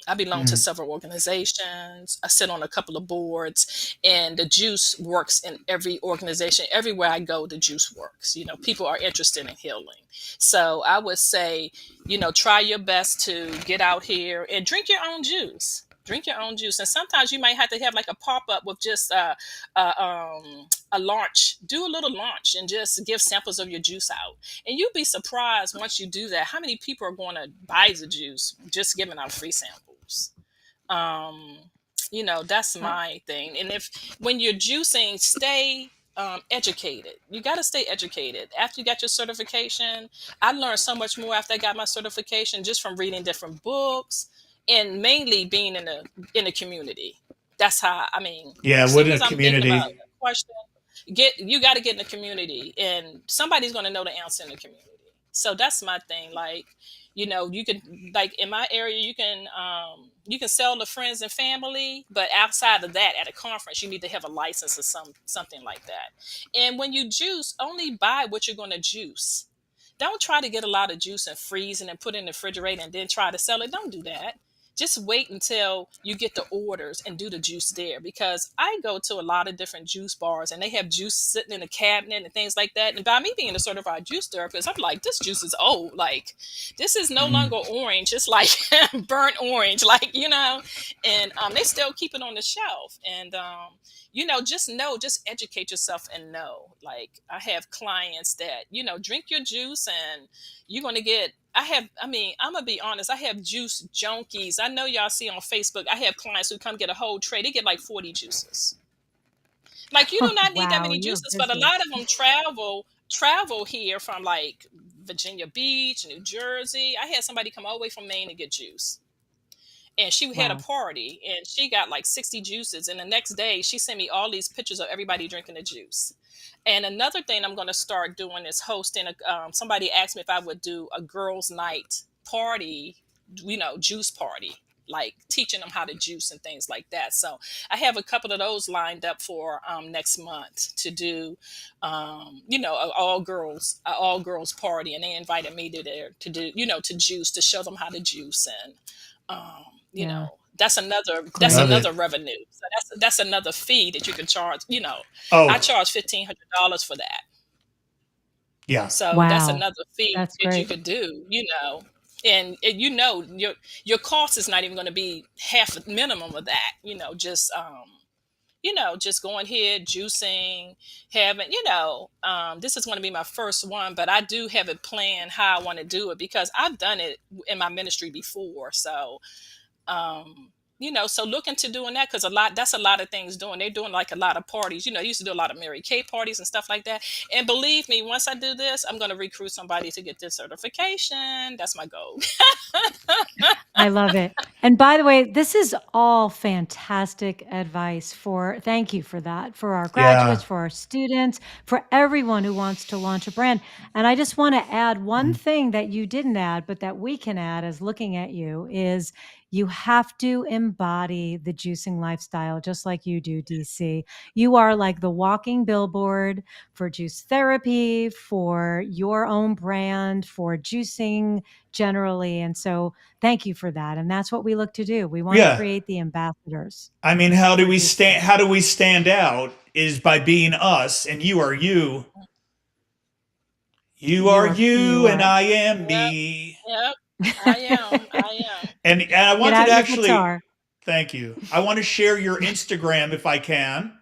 I belong to several organizations. I sit on a couple of boards, and the juice works in every organization. Everywhere I go, the juice works. People are interested in healing. So I would say, try your best to get out here and drink your own juice. Drink your own juice, and sometimes you might have to have like a pop up with just a launch. Do a little launch and just give samples of your juice out, and you'll be surprised once you do that how many people are going to buy the juice just giving out free samples. um that's Uh, my thing. And if when you're juicing, stay educated. You got to stay educated after you got your certification. I learned so much more after I got my certification, just from reading different books and mainly being in the community. That's how, I mean, Yeah, as soon what as a I'm thinking about community. a question, you got to get in the community, and somebody's going to know the answer in the community. So that's my thing. Like, you can, like in my area, you can sell to friends and family, but outside of that, at a conference, you need to have a license or something like that. And when you juice, only buy what you're going to juice. Don't try to get a lot of juice and freeze and then put it in the refrigerator and then try to sell it. Don't do that. Just wait until you get the orders and do the juice there, because I go to a lot of different juice bars and they have juice sitting in a cabinet and things like that. And by me being a certified juice therapist, I'm like, this juice is old. Like, this is no Mm. longer orange. It's like burnt orange, like, and they still keep it on the shelf. And, just educate yourself and know. Like, I have clients that, drink your juice and you're going to get, I'm gonna be honest. I have juice junkies. I know y'all see on Facebook. I have clients who come get a whole tray. They get like 40 juices. Like, you do not need that wow, many you're juices, but a busy. lot of them travel here from like Virginia Beach, New Jersey. I had somebody come all the way from Maine to get juice, and she had a Wow. party and she got like 60 juices, and the next day she sent me all these pictures of everybody drinking the juice. And another thing I'm going to start doing is hosting somebody asked me if I would do a girls night party, juice party, like teaching them how to juice and things like that. So I have a couple of those lined up for next month to do, an all girls party, and they invited me to there to do, to juice, to show them how to juice. And um, Yeah. that's Great. Love it. another revenue. So that's another fee that you can charge. I Oh, charge $1,500 for that. yeah. So that's Wow. another fee That's that you great. could do. And your cost is not even going to be half a minimum of that. Just going here, juicing, having, this is going to be my first one, but I do have it planned how I want to do it, because I've done it in my ministry before. So so look into doing that, because that's a lot of things doing. They're doing like a lot of parties. I used to do a lot of Mary Kay parties and stuff like that. And believe me, once I do this, I'm going to recruit somebody to get this certification. That's my goal. I love it. And by the way, this is all fantastic advice thank you for that, for our graduates, Yeah. for our students, for everyone who wants to launch a brand. And I just want to add one Mm. thing that you didn't add, but that we can add as looking at you is you have to embody the juicing lifestyle, just like you do, DC. You are like the walking billboard for juice therapy, for your own brand, for juicing generally. And so thank you for that. And that's what we look to do. We want to Yeah. create the ambassadors I mean, how do for we juice stand? therapy. How do we stand out? Is by being us, and you are you. You are You you, and are I am Yep. me. Yep. I am. I am. And I get wanted out to your actually guitar. thank you. I want to share your Instagram if I can.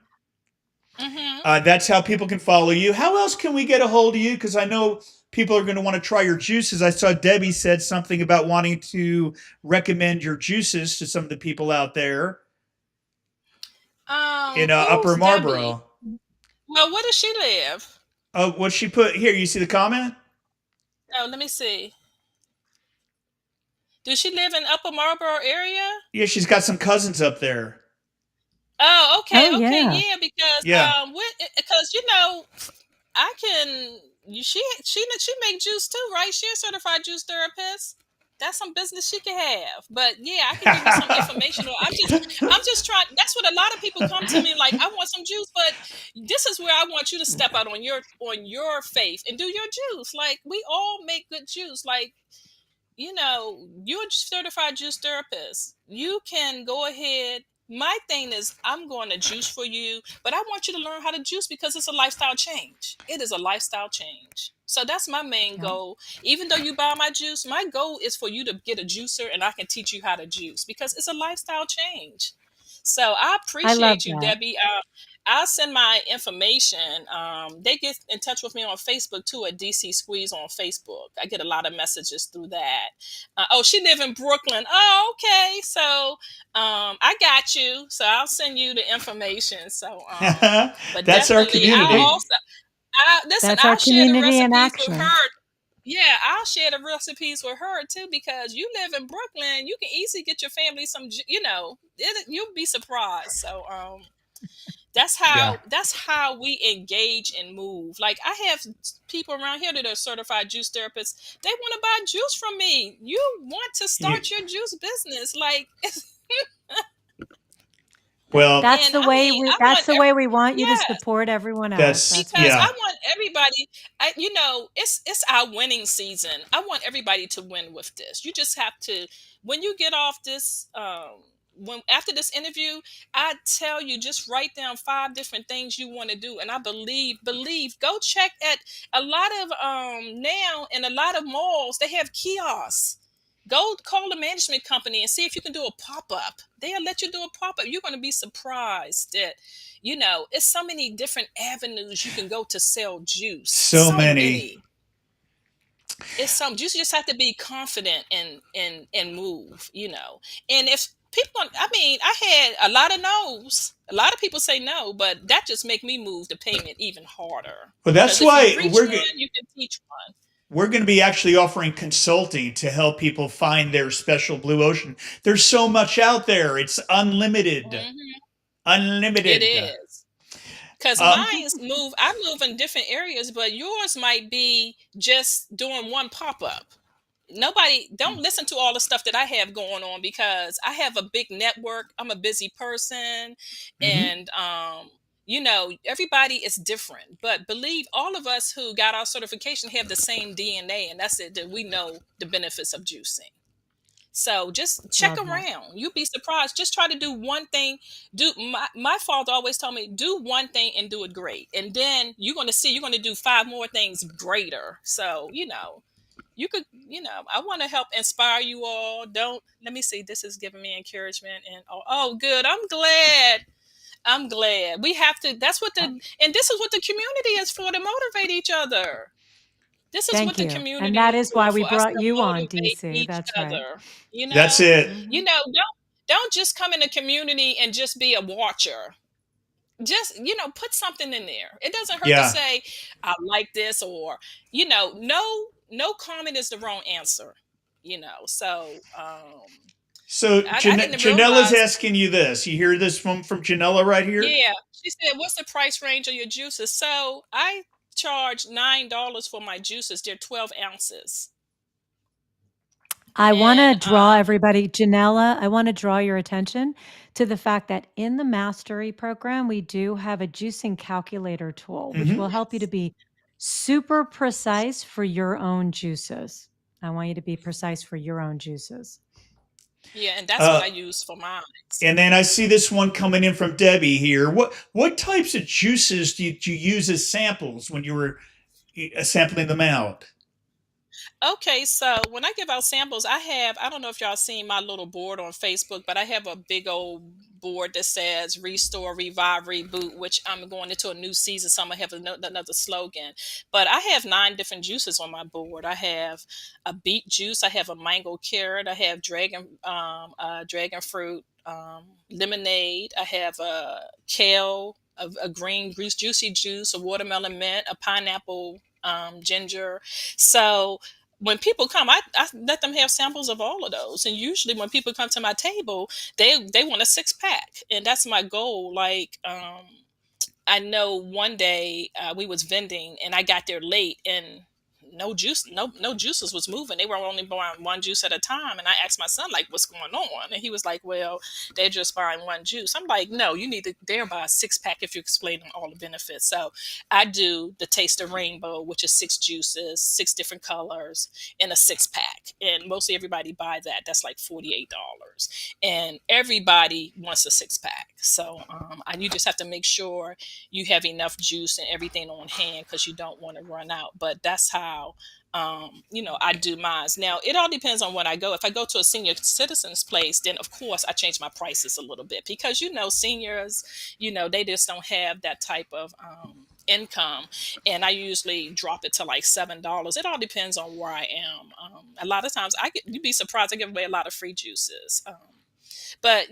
Hmm. That's how people can follow you. How else can we get a hold of you? Because I know people are going to want to try your juices. I saw Debbie said something about wanting to recommend your juices to some of the people out there in Who's Upper Debbie? Marlboro. Well, where does she live? Oh, what she put here? You see the comment? Oh, let me see. Does she live in Upper Marlboro area? Yeah, she's got some cousins up there. Oh, Oh, okay, yeah. yeah. Because Yeah. because I can. She make juice too, right? She a certified juice therapist. That's some business she can have. But yeah, I can give you some information. I'm just trying. That's what a lot of people come to me like. I want some juice, but this is where I want you to step out on your faith and do your juice. Like, we all make good juice. Like, you're a certified juice therapist. You can go ahead. My thing is, I'm going to juice for you, but I want you to learn how to juice because it's a lifestyle change. It is a lifestyle change. So that's my main Yeah. goal. Even though you buy my juice, my goal is for you to get a juicer and I can teach you how to juice because it's a lifestyle change. So I I love appreciate you, that. Debbie. I'll send my information. They get in touch with me on Facebook too at DC Squeeze on Facebook. I get a lot of messages through that. Oh, she live in Brooklyn. Oh, okay. So I got you. So I'll send you the information. So but That's our definitely I'll community. also listen, That's our I'll share the community in recipes with action. her. Yeah, I'll share the recipes with her too because you live in Brooklyn. You can easily get your family some, you'll be surprised. So Yeah. that's how we engage and move. Like I have people around here that are certified juice therapists. They want to buy juice from me. You want to You, start your juice business, like well, and I mean, I That's want the way we want you to yes, support everyone else. that's That's because right. I yeah. want everybody. It's our winning season. I want everybody to win with this. You just have to when you get off this. When after this interview, I tell you just write down 5 different things you want to do, and I believe go check at a lot of now in a lot of malls they have kiosks. Go call the management company and see if you can do a pop up. They'll let you do a pop up. You're going to be surprised that it's so many different avenues you can go to sell juice. So So many. many. It's some juice. You just have to be confident and move. And if people, I mean, I had a lot of no's. A lot of people say no, but that just make me move the payment even harder. Well, Because that's if you why reach one, you can teach one. we're going to be actually offering consulting to help people find their special blue ocean. There's so much out there. It's unlimited. Hmm. It Unlimited. is. Because Um, I move in different areas, but yours might be just doing one pop up. Nobody, don't listen to all the stuff that I have going on because I have a big network. I'm a busy person, mhm. and everybody is different. But believe all of us who got our certification have the same DNA, and that's it. That we know the benefits of juicing. So just check Love that. around. You'd be surprised. Just try to do one thing. My father always told me, do one thing and do it great. And then you're gonna see you're gonna do 5 more things greater. So, you could, I want to help inspire you all. Don't let me see. This is giving me encouragement and oh good. I'm glad. I'm glad. We have to and this is what the community is for to motivate each other. This is what Thank the you. And community that is is why we for us brought to you on, motivate DC. each That's right. other. That's it. Hmm. Don't just come in the community and just be a watcher. Just, put something in there. It doesn't hurt to Yeah. say, I like this, or, no comment is the wrong answer. So So I didn't Janella's realize. asking you this. You hear this from Janella right here? Yeah, she said, "What's the price range of your juices?" So I charge $9 for my juices. They're 12 ounces, I want to and draw everybody, Janella, I want to draw your attention to the fact that in the mastery program, we do have a juicing calculator tool, which Hmm. will help you to yes, be super precise for your own juices. I want you to be precise for your own juices. yeah, and that's what Uh, I use for mine. and then I see this one coming in from Debbie here. What types of juices do you use as samples when you were sampling them out? Okay, so when I give out samples, I don't know if y'all seen my little board on Facebook, but I have a big old board that says restore, revive, reboot, which I'm going into a new season, so I'm gonna have another slogan. But I have 9 different juices on my board. I have a beet juice, I have a mango carrot, I have dragon fruit, lemonade, I have a kale, a green juicy juice, a watermelon mint, a pineapple ginger. So when people come, I let them have samples of all of those. And usually when people come to my table, they want a 6 pack. And that's my goal. Like, I know one day we was vending and I got there late and no juice, no juices was moving. They were only buying one juice at a time. And I asked my son, like, what's going on? And he was like, well, they're just buying one juice. I'm like, no, you need to there buy a 6-pack if you explain them all the benefits. So I do the Taste of Rainbow, which is 6 juices, 6 different colors in a 6-pack. And mostly everybody buy that. That's like $48. And everybody wants a 6-pack. So you just have to make sure you have enough juice and everything on hand because you don't want to run out. But that's how I do mine. Now it all depends on when I go. If I go to a senior citizens place, then of course I change my prices a little bit because seniors, they just don't have that type of income, and I usually drop it to like $7. It all depends on where I am. A lot of times you'd be surprised, I give away a lot of free juices. But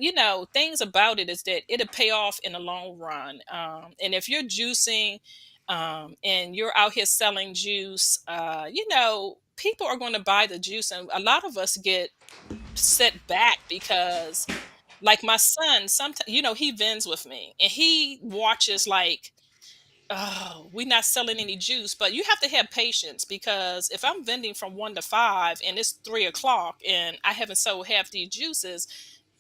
things about it is that it'll pay off in the long run. And if you're juicing and you're out here selling juice, people are going to buy the juice, and a lot of us get set back because, like my son, sometimes he vends with me, and he watches like, oh, we're not selling any juice, but you have to have patience because if I'm vending from 1 to 5 and it's 3 o'clock and I haven't sold half these juices,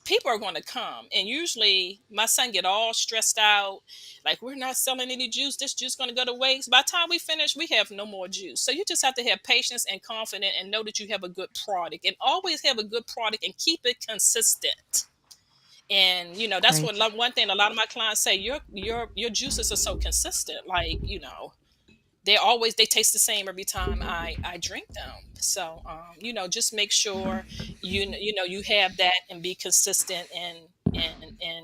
people are going to come. And usually my son get all stressed out, like, we're not selling any juice, this juice going to go to waste. By the time we finish, we have no more juice. So you just have to have patience and confidence and know that you have a good product, and always have a good product and keep it consistent. And that's Great. one thing a lot of my clients say, your juices are so consistent, like, they taste the same every time I drink them. So just make sure you have that and be consistent, and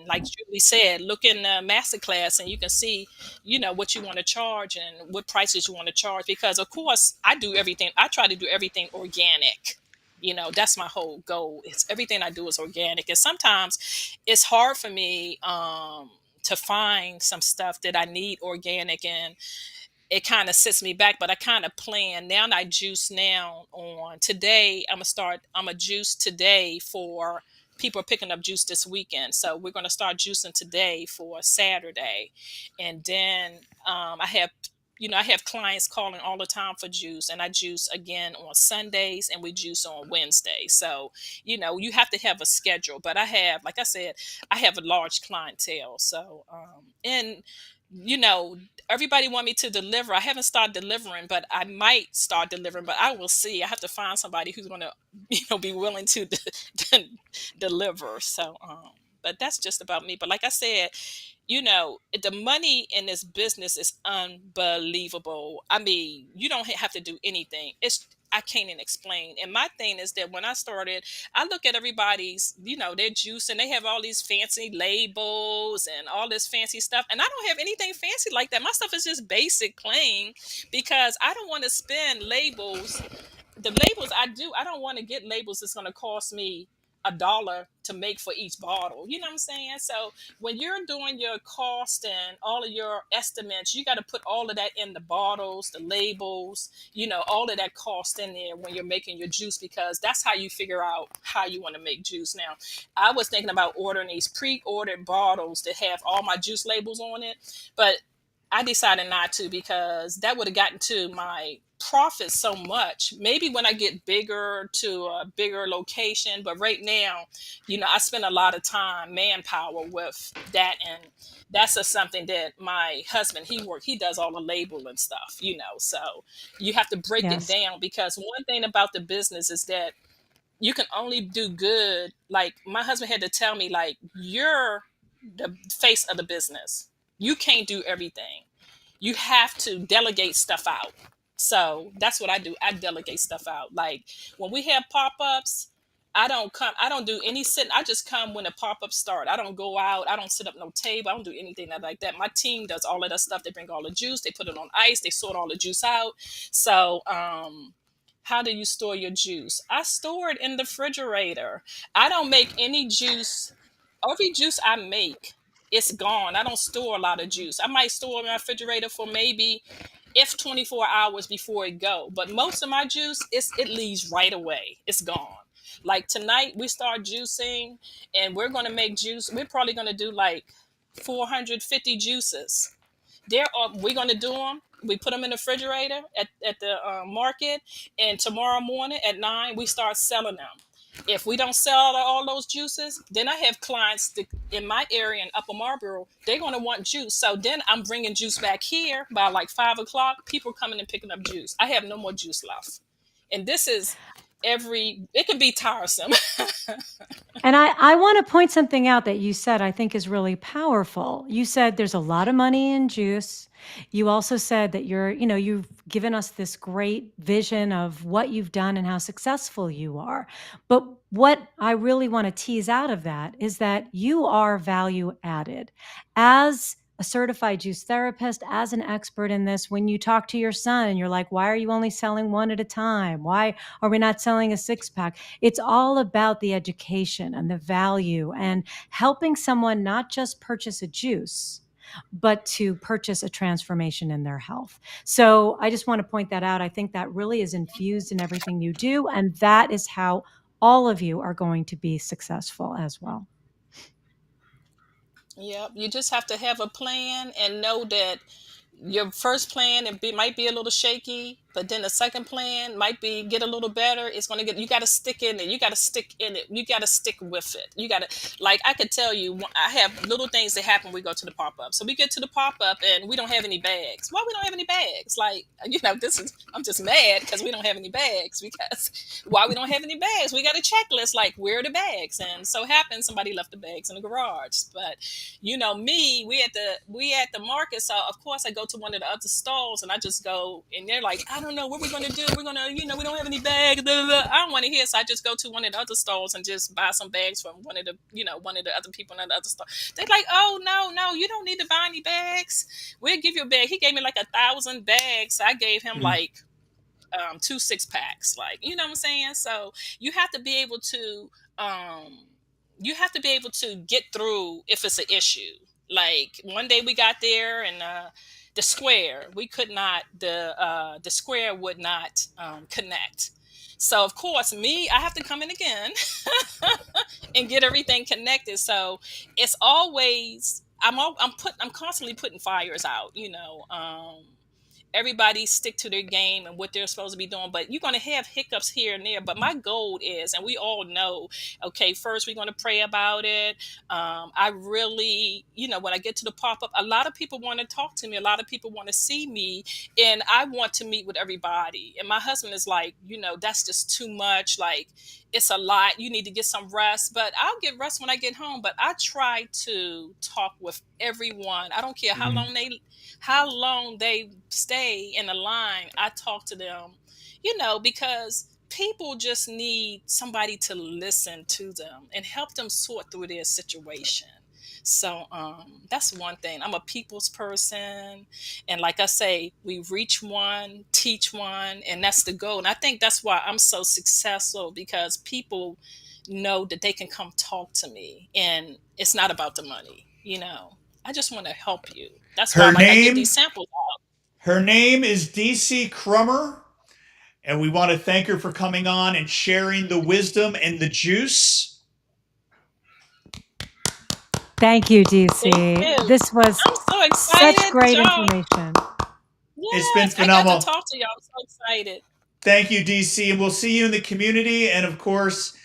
like Julie said, look in the master class and you can see what you want to charge and what prices you want to charge, because of course I try to do everything organic. That's my whole goal. It's everything I do is organic, and sometimes it's hard for me to find some stuff that I need organic, and it kind of sets me back, but I kind of plan now. And I juice now on today. I'm a juice today for people picking up juice this weekend. So we're going to start juicing today for Saturday. And then I have clients calling all the time for juice, and I juice again on Sundays and we juice on Wednesdays. So, you have to have a schedule, but like I said, I have a large clientele. So, and everybody want me to deliver. I haven't started delivering, but I might start delivering, but I will see. I have to find somebody who's going to, be willing to deliver. So, but that's just about me. But like I said, the money in this business is unbelievable. I mean, you don't have to do anything. I can't even explain. And my thing is that when I started, I look at everybody's, their juice, and they have all these fancy labels and all this fancy stuff. And I don't have anything fancy like that. My stuff is just basic, plain, because I don't want to spend labels. The labels I don't want to get labels that's going to cost me $1 to make for each bottle. You know what I'm saying? So when you're doing your cost and all of your estimates, you got to put all of that in the bottles, the labels, all of that cost in there when you're making your juice, because that's how you figure out how you want to make juice. Now, I was thinking about ordering these pre-ordered bottles that have all my juice labels on it, but I decided not to, because that would have gotten to my profit so much. Maybe when I get bigger to a bigger location, but right now, I spend a lot of time, manpower with that, and that's just something that my husband, he does all the label and stuff, so you have to break it Yes. down, because one thing about the business is that you can only do good. Like my husband had to tell me, like, you're the face of the business. You can't do everything. You have to delegate stuff out. So that's what I do. I delegate stuff out. Like when we have pop-ups, I don't do any sitting. I just come when the pop-ups start. I don't go out. I don't sit up no table. I don't do anything like that. My team does all of that stuff. They bring all the juice. They put it on ice. They sort all the juice out. So, how do you store your juice? I store it in the refrigerator. I don't make any juice. Every juice I make, it's gone. I don't store a lot of juice. I might store in my refrigerator for maybe if 24 hours before it go. But most of my juice, it leaves right away. It's gone. Like tonight, we start juicing, and we're going to make juice. We're probably going to do like 450 juices. We're going to do them. We put them in the refrigerator at the market, and tomorrow morning at 9 we start selling them. If we don't sell all those juices, then I have clients in my area in Upper Marlboro. They're going to want juice, so then I'm bringing juice back here by like 5 o'clock. People coming and picking up juice. I have no more juice left, and this is it can be tiresome. And I want to point something out that you said I think is really powerful. You said there's a lot of money in juice. You also said that you've given us this great vision of what you've done and how successful you are. But what I really want to tease out of that is that you are value added. As a certified juice therapist, as an expert in this, when you talk to your son and you're like, why are you only selling one at a time? Why are we not selling a 6-pack? It's all about the education and the value and helping someone not just purchase a juice, but to purchase a transformation in their health. So I just want to point that out. I think that really is infused in everything you do. And that is how all of you are going to be successful as well. Yep, you just have to have a plan and know that your first plan might be a little shaky, but then the second plan might be get a little better. It's going to get, you got to stick in it. You got to stick in it. You got to stick with it. You got to, like, I could tell you, I have little things that happen when we go to the pop-up. So we get to the pop-up and we don't have any bags. Why we don't have any bags? Like, I'm just mad because we don't have any bags, because why we don't have any bags? We got a checklist, like, where are the bags? And so happens somebody left the bags in the garage. But me, we at the market, so of course I go to one of the other stalls and I just go, and they're like, I don't know what we're gonna do. We're gonna, we don't have any bags. Blah, blah, blah. I don't want to hear, so I just go to one of the other stalls and just buy some bags from one of the other people in the other store. They're like, oh no, you don't need to buy any bags. We'll give you a bag. He gave me like 1,000 bags. So I gave him like 2 6-packs. Like, you know what I'm saying? So you have to be able to get through if it's an issue. Like one day we got there and the square the square would not connect. So of course I have to come in again and get everything connected. So it's always I'm constantly putting fires out. Everybody stick to their game and what they're supposed to be doing, but you're going to have hiccups here and there. But my goal is, and we all know, okay, first we're going to pray about it. I really, when I get to the pop-up, a lot of people want to talk to me. A lot of people want to see me, and I want to meet with everybody. And my husband is like, that's just too much. Like, it's a lot. You need to get some rest. But I'll get rest when I get home. But I try to talk with everyone. I don't care how long they stay in the line. I talk to them, because people just need somebody to listen to them and help them sort through their situation. So that's one thing. I'm a people's person. And like I say, we reach one, teach one, and that's the goal. And I think that's why I'm so successful, because people know that they can come talk to me and it's not about the money. I just want to help you. That's why I give these samples out. Her name is DeeCee Crummer, and we want to thank her for coming on and sharing the wisdom and the juice. Thank you, DeeCee. This was so excited, such great information. Yes, it's been phenomenal. I got to talk to y'all. I'm so excited. Thank you, DeeCee, and we'll see you in the community. And of course,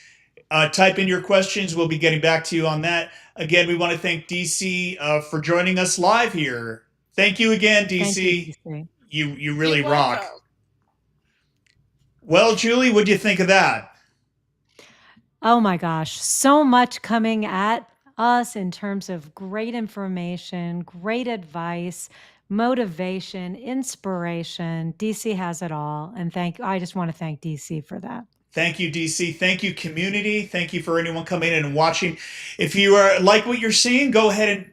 type in your questions. We'll be getting back to you on that. Again, we want to thank DeeCee for joining us live here. Thank you again, DeeCee. You really rock. Well, Julie, what do you think of that? Oh my gosh, so much coming at us in terms of great information, great advice, motivation, inspiration. DeeCee has it all. And I just want to thank DeeCee for that. Thank you, DeeCee. Thank you, community. Thank you for anyone coming in and watching. If you like what you're seeing, go ahead and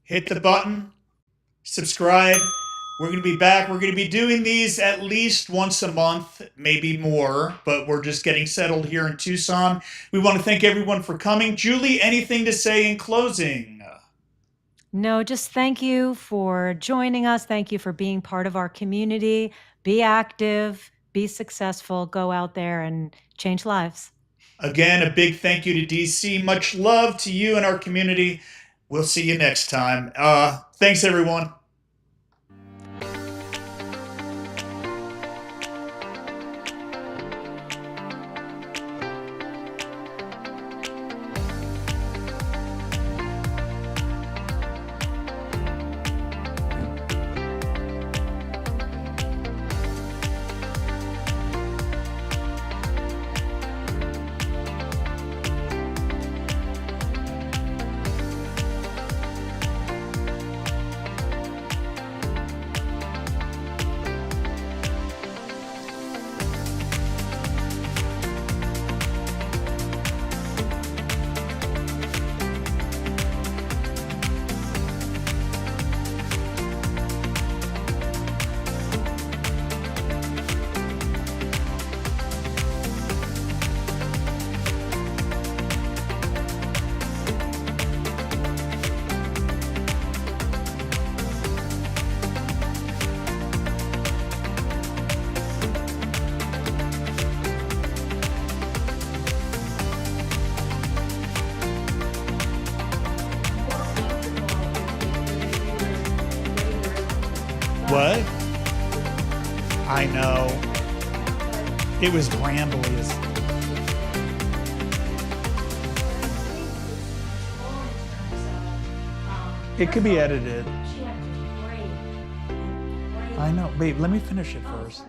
hit the button, subscribe. We're going to be back. We're going to be doing these at least once a month, maybe more, but we're just getting settled here in Tucson. We want to thank everyone for coming. Julie, anything to say in closing? No, just thank you for joining us. Thank you for being part of our community. Be active, be successful, go out there and change lives. Again, a big thank you to DeeCee. Much love to you and our community. We'll see you next time. Thanks, everyone. What? I know. It was rambly as it could be edited. I know. Babe, let me finish it first.